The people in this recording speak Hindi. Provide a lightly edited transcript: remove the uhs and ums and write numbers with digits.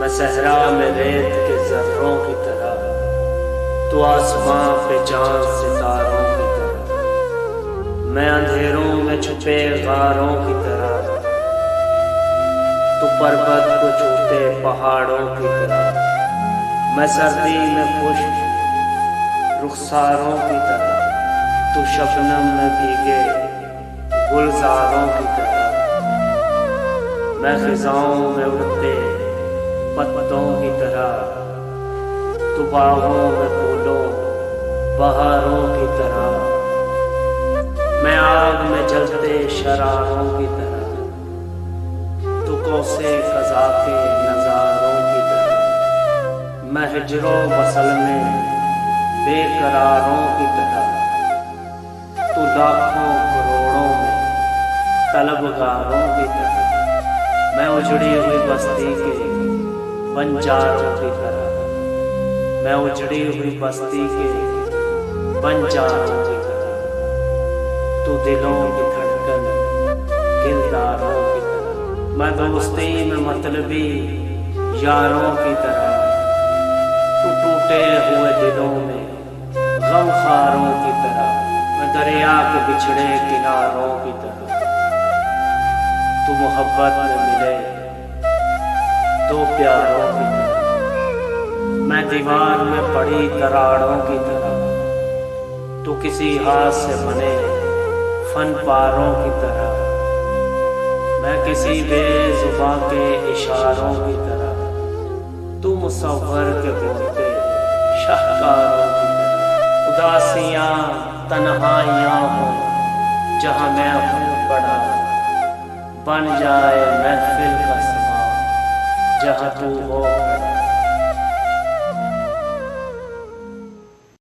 मैं सहरा में रेत के जर्रों की तरह, तू आसमां पे चांद सितारों की तरह। मैं अंधेरों में छुपे गारों की तरह, तू पर्वत को छूते पहाड़ों की तरह। मैं सर्दी में खुश्क रुखसारों की तरह, तू शबनम में भीगे गुलजारों की तरह। मैं फिजाओं में उड़ते पत्तों की तरह, तू बागों में फूलों बहारों की तरह। मैं आग में जलते शरारों की तरह, तू कौसे क़ज़ा के नज़ारों की तरह। मैं हिज्रो वसल में बेकरारों की तरह, तू लाखों करोड़ों में तलबगारों की तरह। मैं उजड़ी हुई बस्ती के बंजारों की तरह, मैं उजड़ी हुई बस्ती के बंजारों की तरह। तू दिलों की धड़कन दिलदारों की तरह। मैं दोस्ती में मतलबी यारों की तरह, तू टूटे हुए दिलों में गमखारों की तरह। मैं दरिया के बिछड़े किनारों की तरह, तू मोहब्बत में मिले दो प्यारों की तरह। मैं दीवार में पड़ी दरारों की तरह, तू किसी हाथ से बने फन पारों की तरह। मैं किसी बेजुबां के इशारों की तरह, तू मुसव्वर के बोलते शाहकारों की तरह। उदासियां तन्हाइयां हों जहां मैं हूँ पड़ा, बन जाए महफिल का समा जहाँ तू हो।